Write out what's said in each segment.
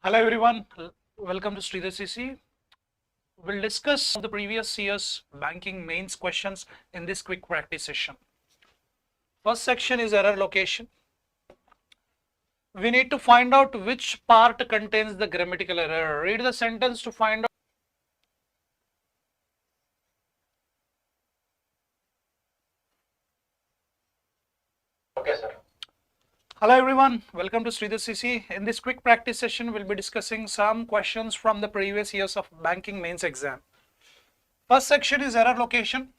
Hello everyone, welcome to SREEDHAR'S CCE. We'll discuss the previous year's banking mains questions in this quick practice session. First section is error location. We need to find out which part contains the grammatical error. Read the sentence to find out. Okay, sir. Hello everyone, welcome to SREEDHAR'S CCE. In this quick practice session, we'll be discussing some questions from the previous years of banking mains exam. First section is error location.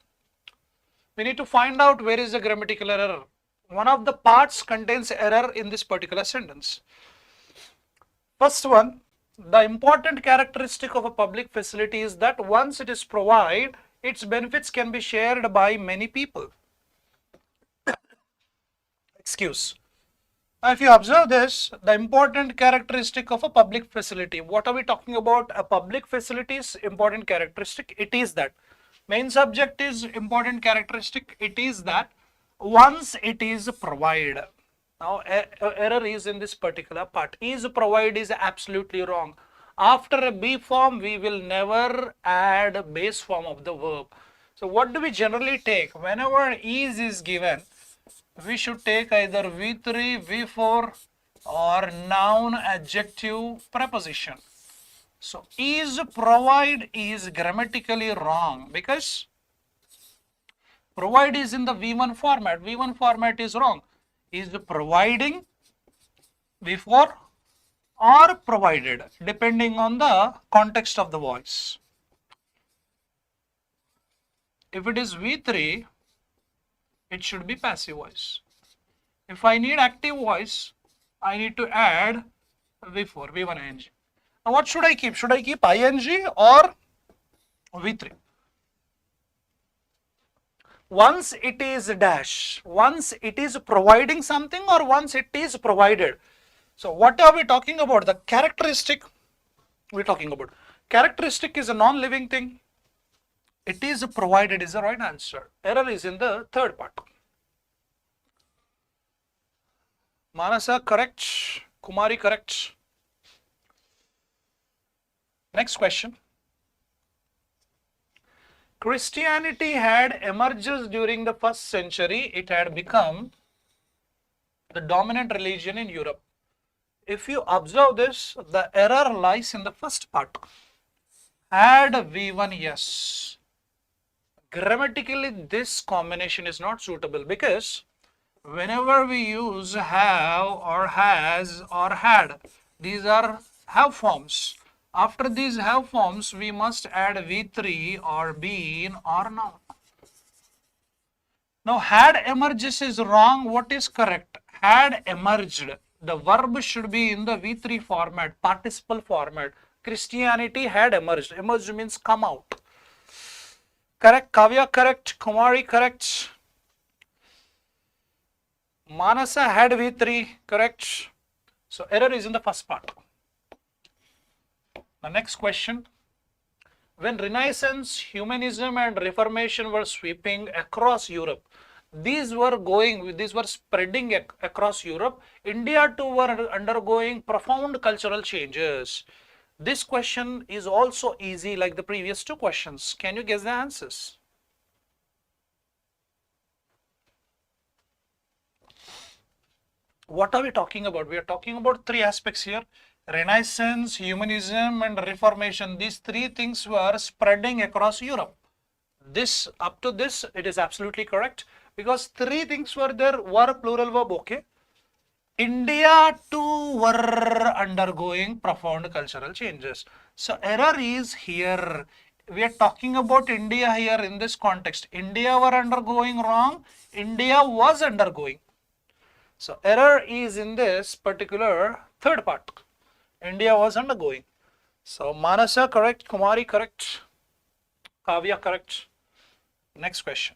We need to find out where is the grammatical error. One of the parts contains error in this particular sentence. First one, the important characteristic of a public facility is that once it is provided, its benefits can be shared by many people. Excuse. Now, if you observe this, the important characteristic of a public facility, what are we talking about? A public facility's important characteristic, it is that. Main subject is important characteristic, it is that once it is provided. Now, error is in this particular part. Is provided is absolutely wrong. After a be form, we will never add a base form of the verb. So, what do we generally take? Whenever is given, we should take either V3, V4 or noun, adjective, preposition. So, is provide is grammatically wrong because provide is in the V1 format. V1 format is wrong. Is providing, V4 or provided depending on the context of the voice. If it is V3, it should be passive voice. If I need active voice, I need to add V4, V1 ing. Now what should I keep? Should I keep ing or V3? Once it is dash, once it is providing something or once it is provided. So what are we talking about? The characteristic we're talking about. Characteristic is a non-living thing. It is provided is the right answer. Error is in the third part. Manasa correct. Kumari correct. Next question. Christianity had emerged during the 1st century. It had become the dominant religion in Europe. If you observe this, the error lies in the first part. Add V1, yes. Grammatically, this combination is not suitable because whenever we use have or has or had, these are have forms. After these have forms, we must add V3 or been or noun. Now, had emerges is wrong. What is correct? Had emerged. The verb should be in the V3 format, participle format. Christianity had emerged. Emerged means come out. Correct. Kavya correct. Kumari correct. Manasa had V3 correct. So error is in the first part. The next question. When Renaissance, Humanism and Reformation were sweeping across Europe, these were spreading across Europe. India too were undergoing profound cultural changes. This question is also easy like the previous two questions. Can you guess the answers? What are we talking about? We are talking about three aspects here. Renaissance, Humanism and Reformation. These three things were spreading across Europe. This, up to this, it is absolutely correct because three things were there, were plural verb, okay. India too were undergoing profound cultural changes. So error is here. We are talking about India here in this context. India were undergoing wrong. India was undergoing. So error is in this particular third part. India was undergoing. So Manasa correct, Kumari correct, Kavya correct. Next question.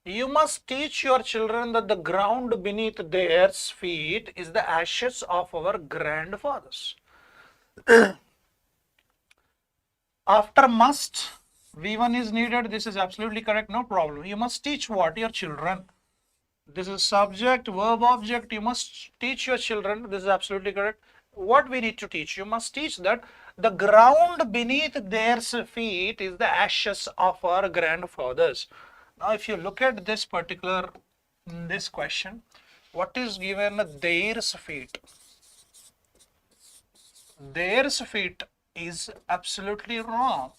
You must teach your children that the ground beneath their feet is the ashes of our grandfathers. After must, V1 is needed. This is absolutely correct. No problem. You must teach what? Your children. This is subject, verb, object. You must teach your children. This is absolutely correct. What we need to teach? You must teach that the ground beneath their feet is the ashes of our grandfathers. Now, if you look at this particular, this question, what is given? Their feet. Their feet is absolutely wrong.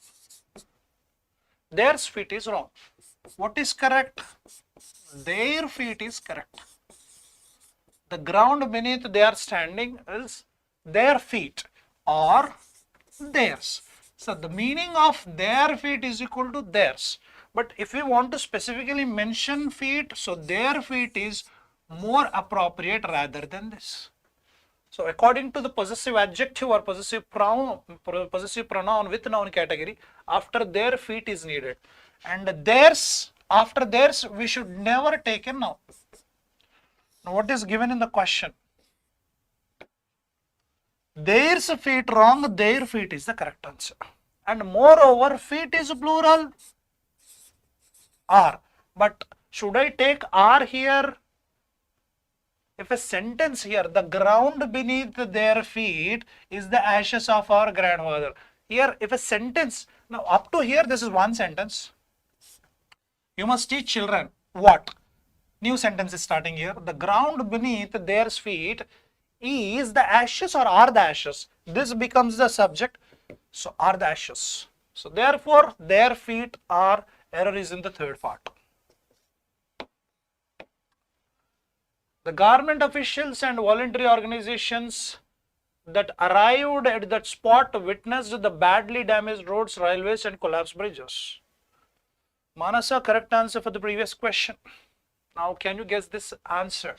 Their feet is wrong. What is correct? Their feet is correct. The ground beneath they are standing is their feet or theirs. So the meaning of their feet is equal to theirs. But if we want to specifically mention feet, so their feet is more appropriate rather than this. So according to the possessive adjective or possessive pronoun with noun category, after their feet is needed. And theirs, after theirs, we should never take a noun. Now what is given in the question? Their's feet wrong, their feet is the correct answer. And moreover, feet is plural, are. But should I take are here? If a sentence here, the ground beneath their feet is the ashes of our grandfather. Here, if a sentence, now up to here, this is one sentence. You must teach children what? New sentence is starting here. The ground beneath their feet is the ashes or are the ashes. This becomes the subject. So, are the ashes. So, therefore, their feet are, error is in the third part. The government officials and voluntary organizations that arrived at that spot witnessed the badly damaged roads, railways and collapsed bridges. Manasa, correct answer for the previous question. Now, can you guess this answer?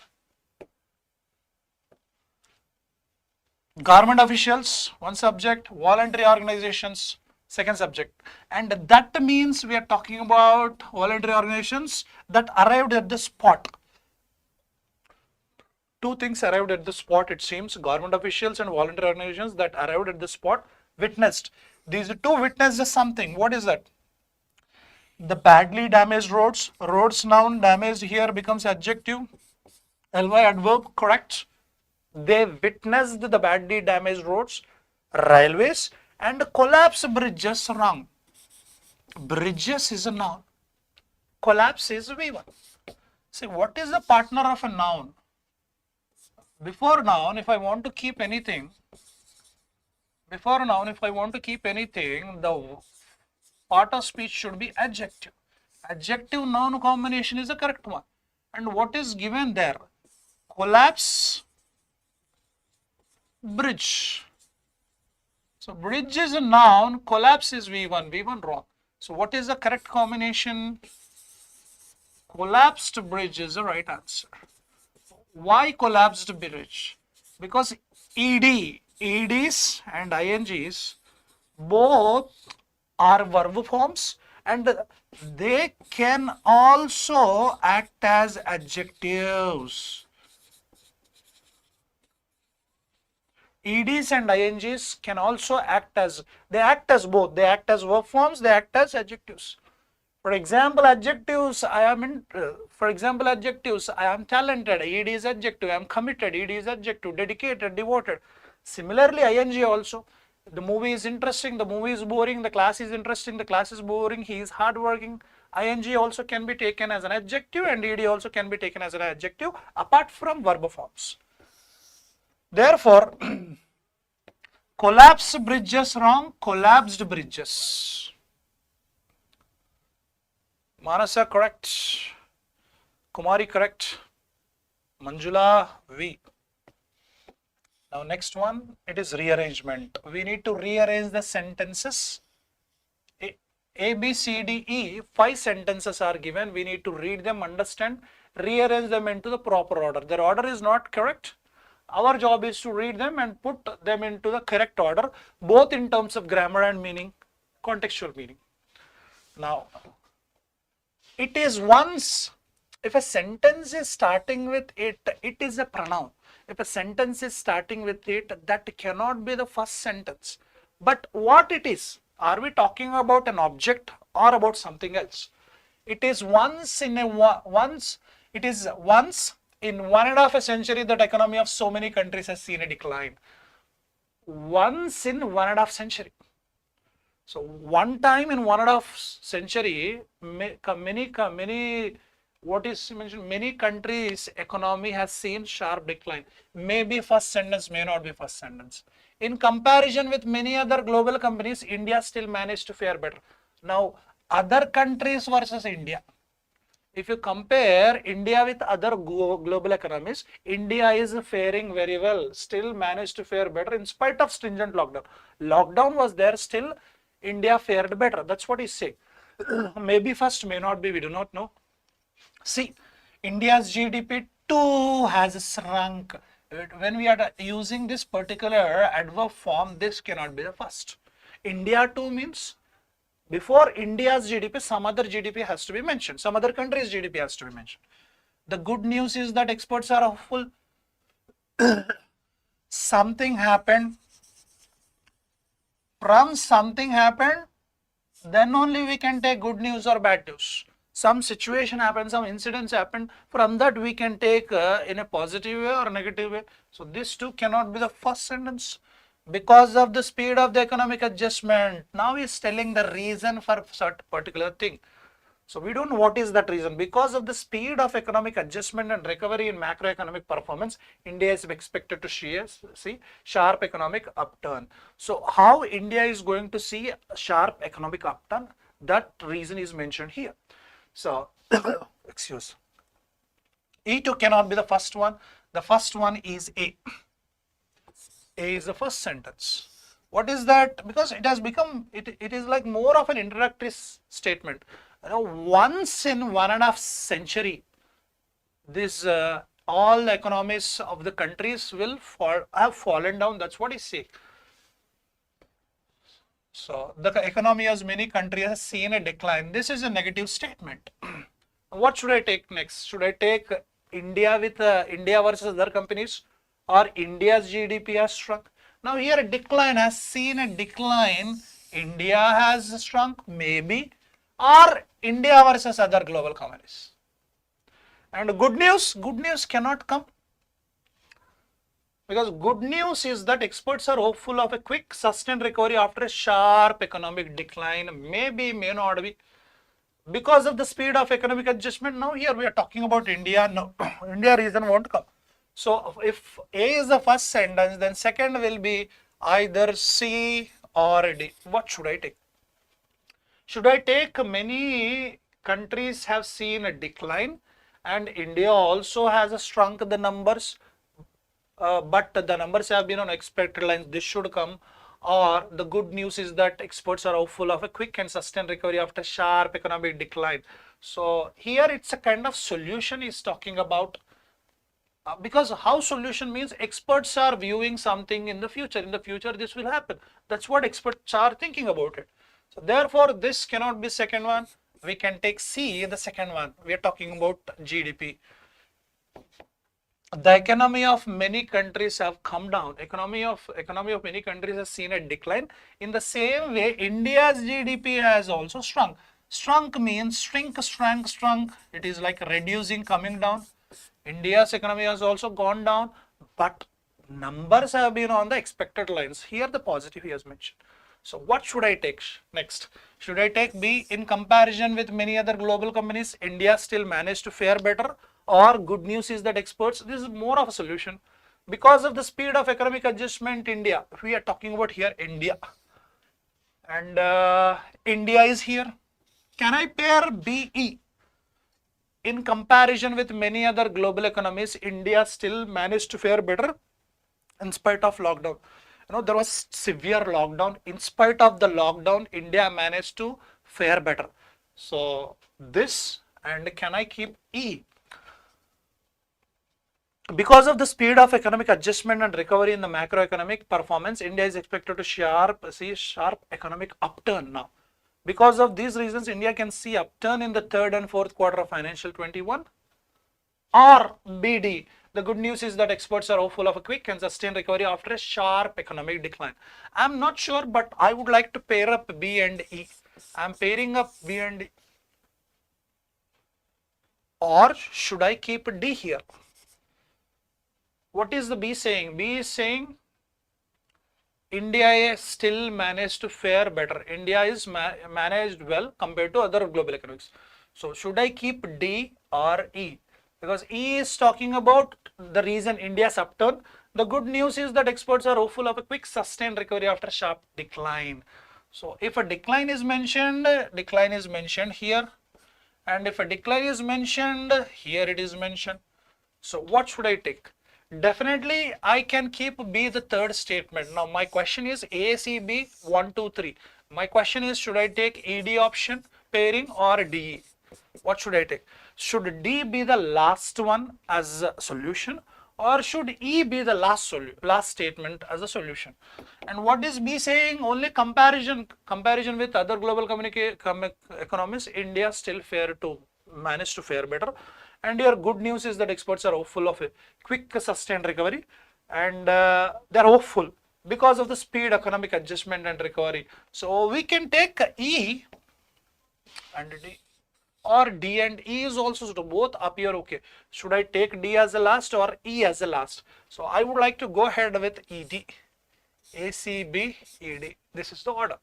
Government officials, one subject, voluntary organizations, second subject. And that means we are talking about voluntary organizations that arrived at the spot. Two things arrived at the spot, it seems. Government officials and voluntary organizations that arrived at the spot witnessed. These two witnessed something. What is that? The badly damaged roads. Roads noun, damaged here becomes adjective. ly adverb, correct. They witnessed the badly damaged roads, railways and collapsed bridges, wrong. Bridges is a noun. Collapse is V1. See, what is the partner of a noun? Before noun, if I want to keep anything, the part of speech should be adjective. Adjective noun combination is the correct one. And what is given there? Collapse, bridge. So bridge is a noun, collapse is V1, V1 wrong. So what is the correct combination? Collapsed bridge is the right answer. Why collapsed bridge? Because EDs and INGs both are verb forms and they can also act as adjectives. EDs and INGs can also act as, they act as both. They act as verb forms, they act as adjectives. For example, adjectives, I am talented, ED is adjective, I am committed, ED is adjective, dedicated, devoted. Similarly, ING also, the movie is interesting, the movie is boring, the class is interesting, the class is boring, he is hardworking. ING also can be taken as an adjective and ED also can be taken as an adjective apart from verb forms. Therefore, collapsed bridges wrong, collapsed bridges. Manasa correct, Kumari correct, Manjula V. Now next one, it is rearrangement. We need to rearrange the sentences. A, B, C, D, E, 5 sentences are given. We need to read them, understand, rearrange them into the proper order. Their order is not correct. Our job is to read them and put them into the correct order, both in terms of grammar and meaning, contextual meaning. Now, it is once, if a sentence is starting with it, it is a pronoun. If a sentence is starting with it, that cannot be the first sentence. But what it is? Are we talking about an object or about something else? It is once It is once in 1.5 century that economy of so many countries has seen a decline. Once in 1.5 century. So one time in 1.5 century, many what is mentioned, many countries economy has seen sharp decline. Maybe first sentence, may not be first sentence. In comparison with many other global companies, India still managed to fare better. Now other countries versus India. If you compare India with other global economies, India is faring very well, still managed to fare better in spite of stringent lockdown. Lockdown was there, still India fared better. That's what he's saying. Maybe first, may not be, we do not know. See, India's GDP too has shrunk. When we are using this particular adverb form, this cannot be the first. India too means before India's GDP, some other GDP has to be mentioned. Some other country's GDP has to be mentioned. The good news is that experts are hopeful. Something happened. From something happened, then only we can take good news or bad news. Some situation happened, some incidents happened. From that we can take in a positive way or a negative way. So this too cannot be the first sentence. Because of the speed of the economic adjustment, now he is telling the reason for such particular thing. So we don't know what is that reason. Because of the speed of economic adjustment and recovery in macroeconomic performance, India is expected to see sharp economic upturn. So how India is going to see a sharp economic upturn, that reason is mentioned here. So excuse. E2 cannot be the first one. The first one is A. A is the first sentence. What is that? Because it has become, it is like more of an introductory statement. You know, once in 1.5 century, this all economies of the countries will have fallen down. That's what he's saying. So the economy of many countries has seen a decline. This is a negative statement. What should I take next? Should I take India with India versus other companies, or India's GDP has shrunk? Now here a decline, has seen a decline. India has shrunk, maybe, or India versus other global companies. And good news cannot come. Because good news is that experts are hopeful of a quick sustained recovery after a sharp economic decline. Maybe, may not be. Because of the speed of economic adjustment, now here we are talking about India. No, India reason won't come. So if A is the first sentence, then second will be either C or D. What should I take? Should I take many countries have seen a decline and India also has shrunk the numbers, but the numbers have been on expected lines, this should come? Or the good news is that experts are hopeful of a quick and sustained recovery after sharp economic decline. So here it's a kind of solution is talking about, because how solution means experts are viewing something in the future. In the future this will happen. That's what experts are thinking about it. So therefore this cannot be second one. We can take C, the second one. We are talking about GDP. The economy of many countries have come down. Economy of many countries has seen a decline. In the same way, India's GDP has also shrunk. Shrunk means shrunk. It is like reducing, coming down. India's economy has also gone down, but numbers have been on the expected lines. Here the positive he has mentioned. So what should I take next? Should I take B? In comparison with many other global companies, India still managed to fare better? Or good news is that experts, this is more of a solution. Because of the speed of economic adjustment, India, we are talking about here India. And India is here. Can I pair BE? In comparison with many other global economies, India still managed to fare better in spite of lockdown. You know, there was severe lockdown. In spite of the lockdown, India managed to fare better. So this, and can I keep E? Because of the speed of economic adjustment and recovery in the macroeconomic performance, India is expected to see sharp economic upturn now. Because of these reasons, India can see upturn in the third and fourth quarter of financial 21. Or BD, the good news is that experts are hopeful of a quick and sustained recovery after a sharp economic decline. I'm not sure, but I would like to pair up B and E. I'm pairing up B and E. or should I keep D here? What is the B saying? B is saying India still managed to fare better. India is managed well compared to other global economics. So should I keep D or E? Because E is talking about the reason India's upturn. The good news is that experts are hopeful of a quick sustained recovery after sharp decline. So if a decline is mentioned here, and if a decline is mentioned here, it is mentioned. So what should I take? Definitely I can keep B the third statement. Now my question is A, C, B, 1, 2, 3. My question is, should I take ED option, pairing, or DE? What should I take? Should D be the last one as a solution, or should E be the last statement as a solution? And what is B saying? Only comparison with other global economies, India still managed to fare better. And your good news is that experts are hopeful of a quick sustained recovery, and they are hopeful because of the speed economic adjustment and recovery. So we can take E and D, or D and E is also suitable. Both appear okay. Should I take D as the last or E as the last? So I would like to go ahead with ED. A, C, B, ED. This is the order.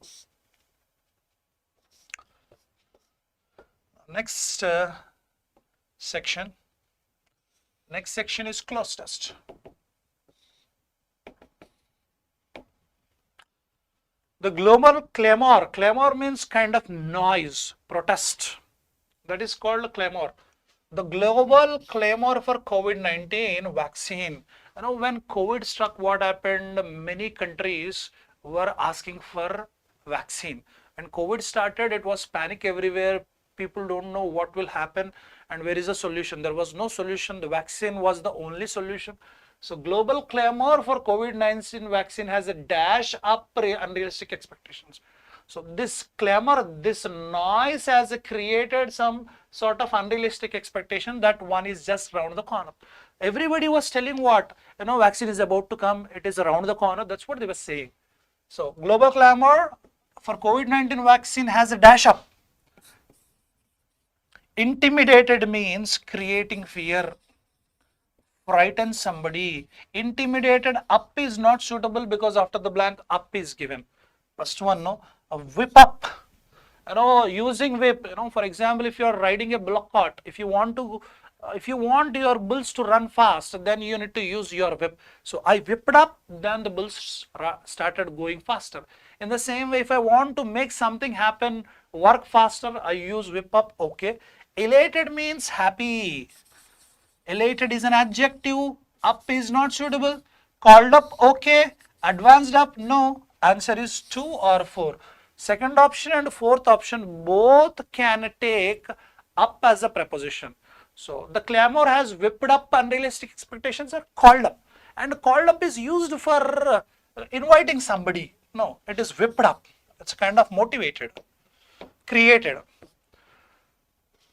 Next section. Next section is Cloze test. The global clamor means kind of noise, protest. That is called clamor. The global clamor for COVID-19 vaccine. You know, when COVID struck, what happened? Many countries were asking for vaccine. When COVID started, it was panic everywhere. People don't know what will happen and where is the solution. There was no solution. The vaccine was the only solution. So global clamor for COVID-19 vaccine has a dash up unrealistic expectations. So this clamor, this noise has created some sort of unrealistic expectation that one is just around the corner. Everybody was telling what? You know, vaccine is about to come. It is around the corner. That's what they were saying. So global clamor for COVID-19 vaccine has a dash up. Intimidated means creating fear, frighten somebody. Intimidated, up is not suitable because after the blank up is given. First one, no, a whip up. You know, using whip. You know, for example, if you are riding a bullock cart, if you want your bulls to run fast, then you need to use your whip. So I whipped up, then the bulls started going faster. In the same way, if I want to make something happen, work faster, I use whip up. Okay. Elated means happy. Elated is an adjective. Up is not suitable. Called up, okay. Advanced up, no. Answer is 2 or 4. Second option and fourth option both can take up as a preposition. So the clamor has whipped up unrealistic expectations are called up. And called up is used for inviting somebody. No, it is whipped up. It's kind of motivated, created.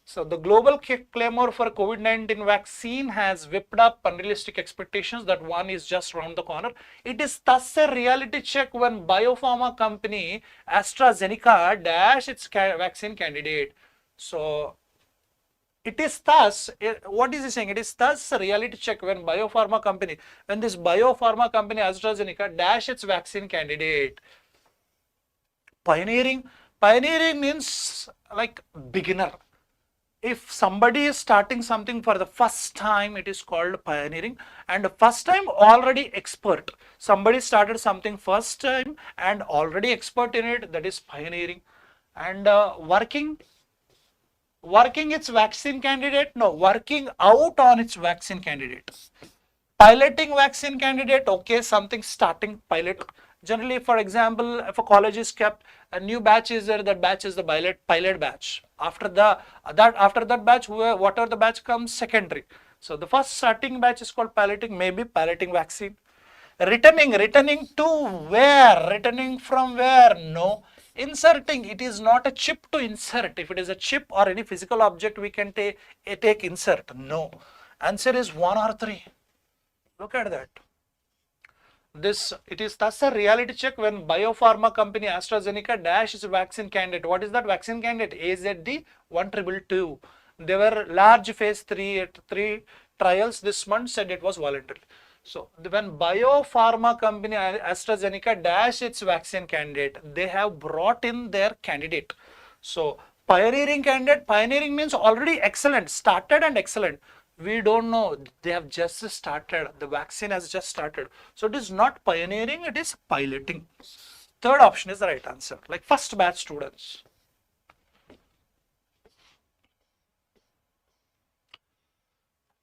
So the global clamor for COVID-19 vaccine has whipped up unrealistic expectations that one is just around the corner. It is thus a reality check when biopharma company AstraZeneca dash its vaccine candidate. So it is thus, what is he saying? It is thus a reality check when this biopharma company AstraZeneca dash its vaccine candidate. Pioneering means like beginner. If somebody is starting something for the first time, it is called pioneering. And first time, already expert. Somebody started something first time and already expert in it, that is pioneering. And working its vaccine candidate, no, working out on its vaccine candidate. Piloting vaccine candidate, okay, something starting pilot. Generally, for example, if a college is kept, a new batch is there, that batch is the pilot batch. After that batch, whatever the batch comes, secondary. So the first starting batch is called piloting, maybe piloting vaccine. Returning to where? Returning from where? No. Inserting, it is not a chip to insert. If it is a chip or any physical object, we can take insert. No. Answer is 1 or 3. Look at that. It is thus a reality check when biopharma company AstraZeneca dash is a vaccine candidate. What is that vaccine candidate? AZD 1222. There were large phase 3 trials this month, said it was voluntary. So when biopharma company AstraZeneca dash its vaccine candidate, they have brought in their candidate. So pioneering candidate, pioneering means already excellent, started and excellent. We don't know, they have just started, the vaccine has just started. So it is not pioneering, it is piloting. Third option is the right answer, like first batch students.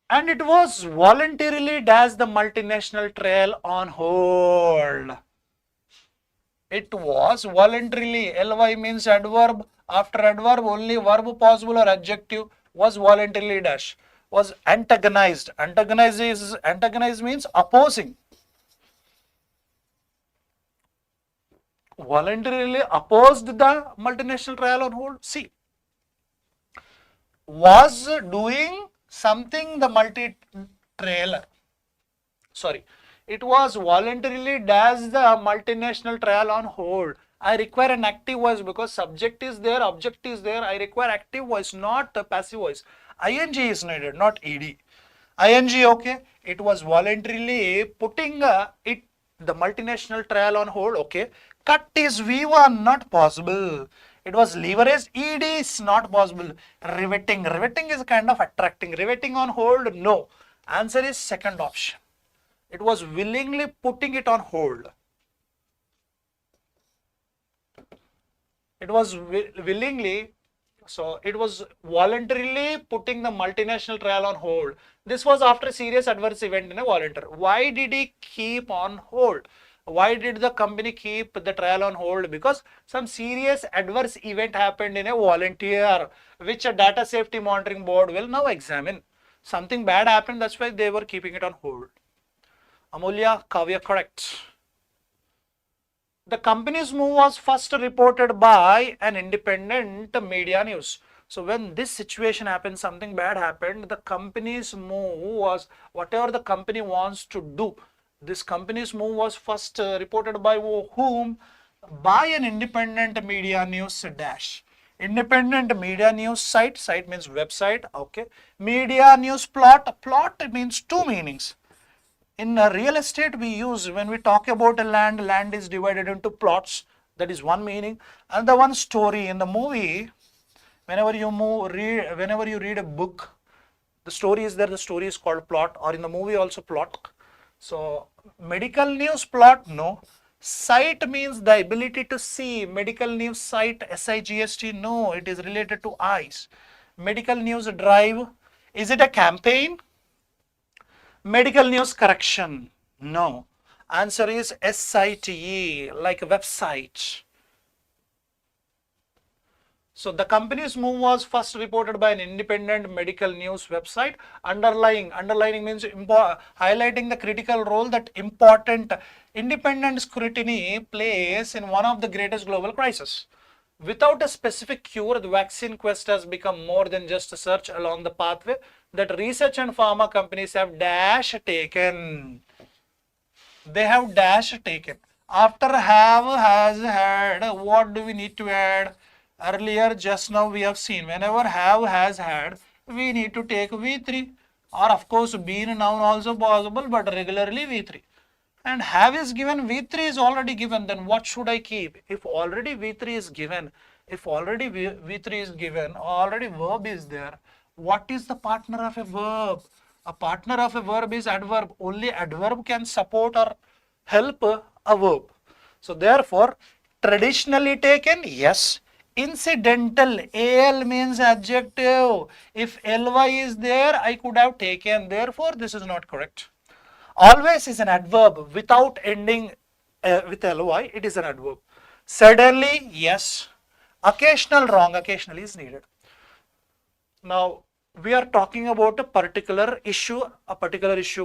And it was voluntarily dash the multinational trial on hold. It was voluntarily. Ly means adverb. After adverb, only verb possible or adjective was voluntarily dash. Was antagonized. Antagonize means opposing. Voluntarily opposed the multinational trial on hold. See, was doing something the multi-trailer. Sorry, it was voluntarily dash the multinational trial on hold. I require an active voice because subject is there, object is there. I require active voice, not a passive voice. ing is needed, not ed. ing, okay. It was voluntarily putting the multinational trial on hold, okay. Cut is V1, not possible. It was leverage, ed is not possible. Riveting is kind of attracting. Riveting on hold, no. Answer is second option. It was willingly putting it on hold. It was willingly, so it was voluntarily putting the multinational trial on hold. This was after a serious adverse event in a volunteer. Why did he keep on hold? Why did the company keep the trial on hold? Because some serious adverse event happened in a volunteer, which a data safety monitoring board will now examine. Something bad happened, that's why they were keeping it on hold. Amulya, Kavya, correct. The company's move was first reported by an independent media news. So when this situation happened, something bad happened, the company's move was, whatever the company wants to do, this company's move was first reported by whom? By an independent media news dash. Independent media news site, site means website, okay. Media news plot, plot means two meanings. In real estate, we use, when we talk about a land, land is divided into plots. That is one meaning. And the one story in the movie, whenever you read a book, the story is there, the story is called plot, or in the movie also plot. So medical news plot, no. Site means the ability to see. Medical news site, SIGST, no, it is related to eyes. Medical news drive, is it a campaign? Medical news correction, no. Answer is SITE, like a website. So the company's move was first reported by an independent medical news website. Underlining means highlighting the critical role that important independent scrutiny plays in one of the greatest global crises. Without a specific cure, the vaccine quest has become more than just a search along the pathway that research and pharma companies have dash taken. They have dash taken. After have, has, had, what do we need to add? Earlier, just now we have seen, whenever have, has, had, we need to take V3. Or of course, been, noun also possible, but regularly V3. And have is given, V3 is already given, then what should I keep? If already V3 is given, V3 is given, already verb is there, what is the partner of a verb? A partner of a verb is adverb. Only adverb can support or help a verb. So therefore, traditionally taken, yes. Incidental, al means adjective. If ly is there, I could have taken. Therefore, this is not correct. Always is an adverb without ending with ly, it is an adverb. Suddenly, yes. Occasional, wrong. Occasionally is needed. Now, we are talking about a particular issue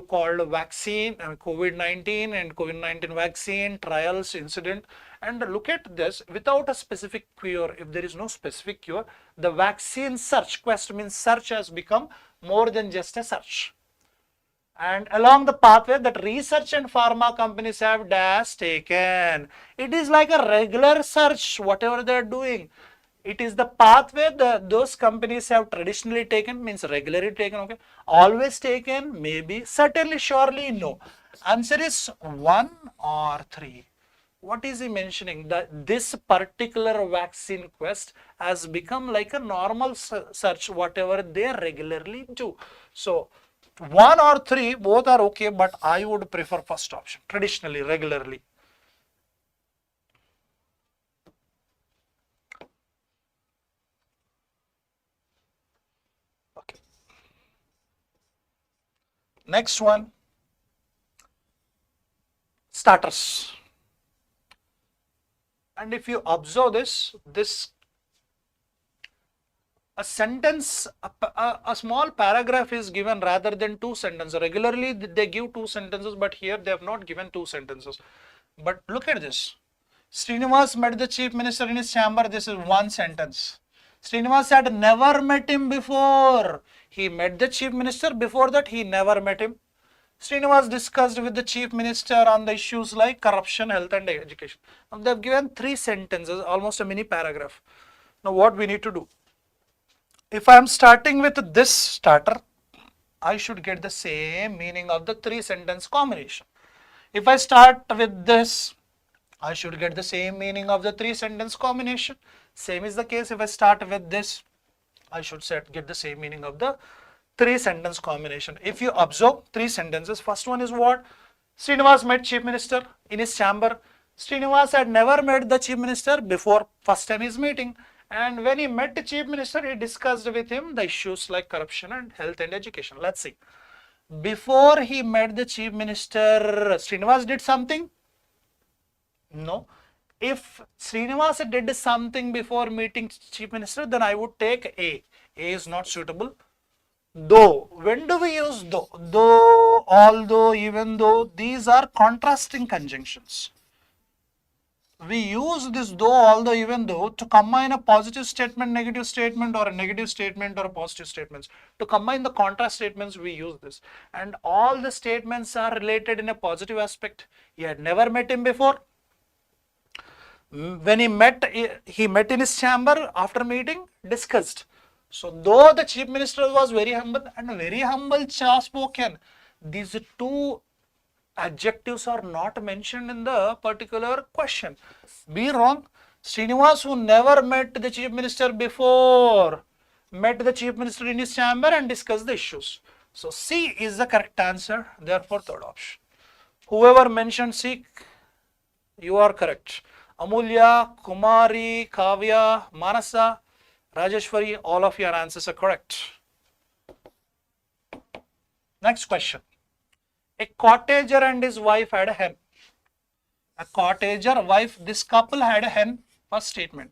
called vaccine, COVID-19 and COVID-19 vaccine trials incident. And look at this, without a specific cure, if there is no specific cure, the vaccine search, quest means search, has become more than just a search. And along the pathway that research and pharma companies have dash taken. It is like a regular search, whatever they are doing. It is the pathway those companies have traditionally taken, means regularly taken, okay. Always taken, maybe, certainly, surely, no. Answer is 1 or 3. What is he mentioning? That this particular vaccine quest has become like a normal search, whatever they regularly do. So 1 or 3, both are okay, but I would prefer first option, traditionally, regularly. Okay. Next one, starters. And if you observe this a sentence, a small paragraph is given rather than 2 sentences. Regularly they give 2 sentences, but here they have not given 2 sentences. But look at this. Srinivas met the chief minister in his chamber. This is 1 sentence. Srinivas had never met him before. He met the chief minister. Before that, he never met him. Srinivas discussed with the chief minister on the issues like corruption, health and education. Now they have given 3 sentences, almost a mini paragraph. Now what we need to do? If I am starting with this starter, I should get the same meaning of the 3 sentence combination. If I start with this, I should get the same meaning of the 3 sentence combination. Same is the case if I start with this, I should get the same meaning of the 3 sentence combination. If you observe 3 sentences, first one is what? Srinivas met chief minister in his chamber. Srinivas had never met the chief minister before first time he's meeting. And when he met the chief minister, he discussed with him the issues like corruption and health and education. Let's see. Before he met the chief minister, Srinivas did something? No. If Srinivas did something before meeting chief minister, then I would take A. A is not suitable. Though, when do we use though? Though, although, even though, these are contrasting conjunctions. We use this though, although, even though to combine a positive statement, negative statement, or a negative statement or a positive statements. To combine the contrast statements, we use this. And all the statements are related in a positive aspect. He had never met him before. When he met in his chamber. After meeting, discussed. So though the chief minister was very humble and very humble spoken, these 2 adjectives are not mentioned in the particular question. Be wrong. Srinivas, who never met the chief minister before, met the chief minister in his chamber and discussed the issues. So C is the correct answer. Therefore, third option. Whoever mentioned C, you are correct. Amulya, Kumari, Kavya, Manasa, Rajeshwari, all of your answers are correct. Next question. A cottager and his wife had a hen. A cottager, wife, this couple had a hen. First statement.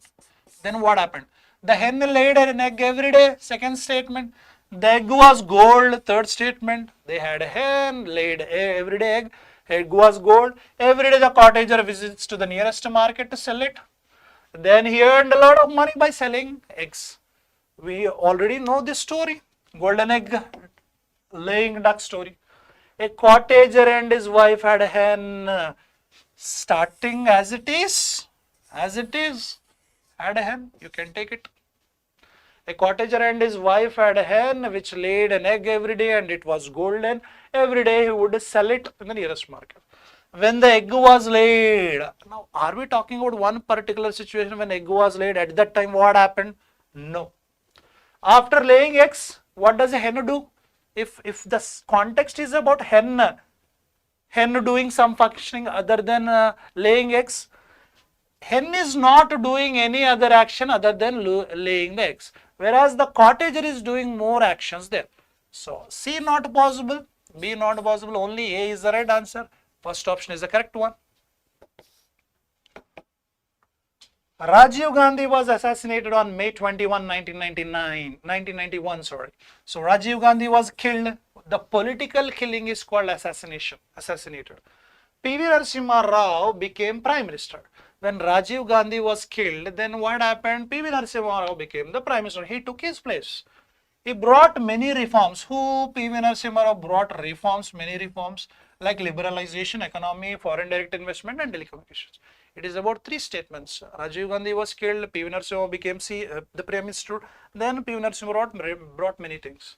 Then what happened? The hen laid an egg every day. Second statement. The egg was gold. Third statement. They had a hen, laid every day egg. Egg was gold. Every day the cottager visits to the nearest market to sell it. Then he earned a lot of money by selling eggs. We already know this story. Golden egg laying duck story. A cottager and his wife had a hen. Starting as it is, had a hen, you can take it. A cottager and his wife had a hen which laid an egg every day and it was golden. Every day he would sell it in the nearest market. When the egg was laid, now are we talking about one particular situation when egg was laid? At that time what happened? No. After laying eggs, what does a hen do? If the context is about hen doing some functioning other than laying eggs, hen is not doing any other action other than laying the eggs, whereas the cottager is doing more actions there. So C not possible, B not possible, only A is the right answer. First option is the correct one. Rajiv Gandhi was assassinated on May 21, 1991. So Rajiv Gandhi was killed. The political killing is called assassinated. P.V. Narasimha Rao became Prime Minister. When Rajiv Gandhi was killed, then what happened? P.V. Narasimha Rao became the Prime Minister. He took his place. He brought many reforms. Who? P.V. Narasimha Rao brought reforms, many reforms like liberalization, economy, foreign direct investment and telecommunications. It is about 3 statements. Rajiv Gandhi was killed, P.V. Narasimha Rao became the Prime Minister, then P.V. Narasimha Rao brought many things.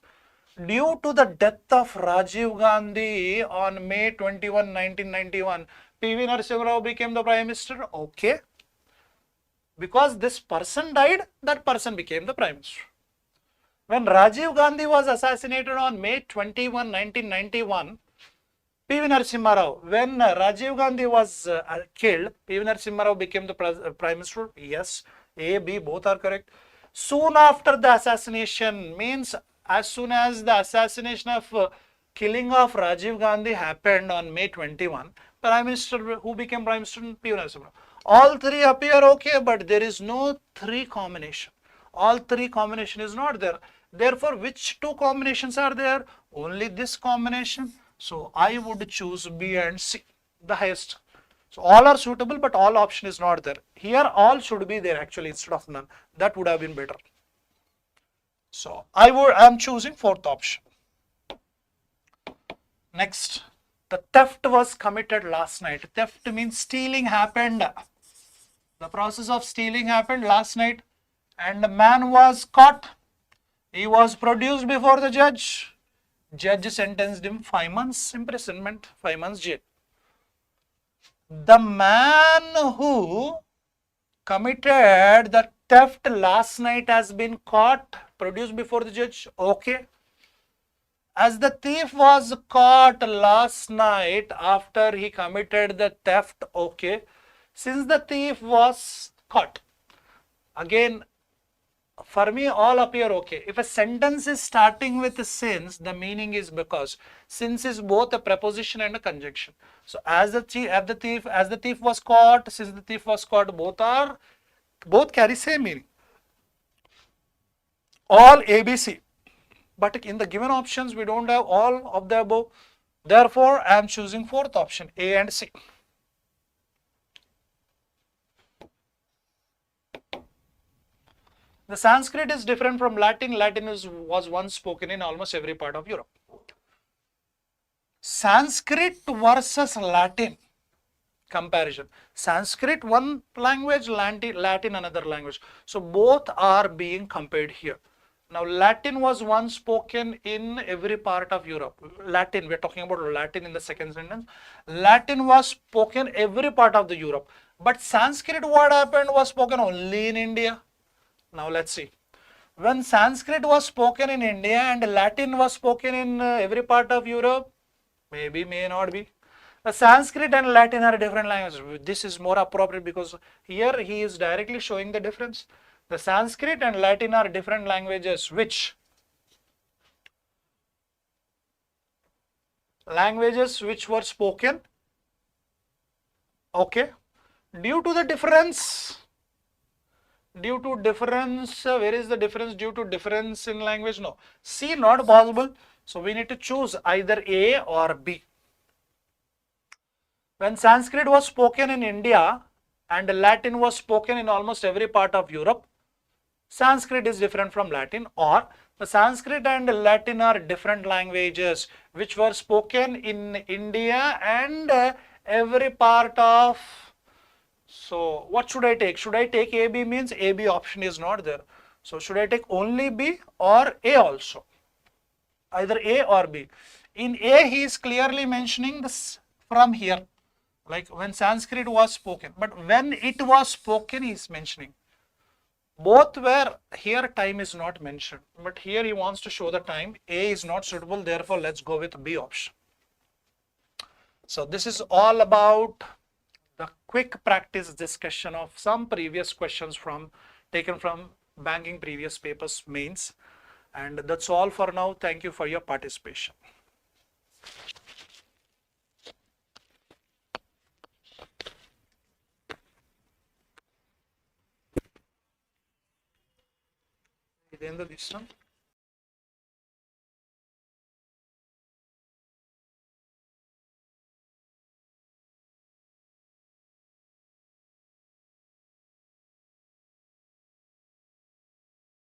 Due to the death of Rajiv Gandhi on May 21, 1991, P.V. Narasimha Rao became the Prime Minister. Okay. Because this person died, that person became the Prime Minister. When Rajiv Gandhi was assassinated on May 21, 1991, P.V. Narasimha Rao, when Rajiv Gandhi was killed, P.V. Narasimha Rao became the Prime Minister. Yes, A, B, both are correct. Soon after the assassination, means as soon as the assassination of killing of Rajiv Gandhi happened on May 21, Prime Minister, who became Prime Minister? P.V. Narasimha Rao. All 3 appear okay, but there is no 3 combination. All 3 combination is not there. Therefore, which 2 combinations are there? Only this combination. So I would choose B and C, the highest. So all are suitable, but all option is not there. Here all should be there actually instead of none. That would have been better. So I am choosing 4th option. Next, the theft was committed last night. Theft means stealing happened. The process of stealing happened last night and the man was caught. He was produced before the judge. Judge sentenced him 5 months imprisonment, 5 months jail. The man who committed the theft last night has been caught, produced before the judge. Okay. As the thief was caught last night after he committed the theft. Okay. Since the thief was caught, again, for me all appear okay. If a sentence is starting with since, the meaning is because. Since is both a preposition and a conjunction. So as the thief was caught, since the thief was caught, both carry same meaning. All ABC. But in the given options we don't have all of the above. Therefore I am choosing 4th option, A and C. The Sanskrit is different from Latin. Latin was once spoken in almost every part of Europe. Sanskrit versus Latin comparison. Sanskrit one language, Latin another language. So both are being compared here. Now Latin was once spoken in every part of Europe. Latin, we are talking about Latin in the second sentence. Latin was spoken every part of the Europe. But Sanskrit, what happened, was spoken only in India. Now let's see. When Sanskrit was spoken in India and Latin was spoken in every part of Europe, maybe, may not be. Sanskrit and Latin are different languages. This is more appropriate because here he is directly showing the difference. The Sanskrit and Latin are different languages which were spoken, okay, due to difference, where is the difference? Due to difference in language? No. C, not possible. So we need to choose either A or B. When Sanskrit was spoken in India and Latin was spoken in almost every part of Europe, Sanskrit is different from Latin, or the Sanskrit and Latin are different languages which were spoken in India and every part of. So what should I take? Should I take AB? Means AB option is not there. So should I take only B or A also? Either A or B. In A he is clearly mentioning this from here, like when Sanskrit was spoken, but when it was spoken he is mentioning. Both were here, time is not mentioned, but here he wants to show the time. A is not suitable, therefore let's go with B option. So this is all about the quick practice discussion of some previous questions taken from banking previous papers mains, and that's all for now. Thank you for your participation. This one.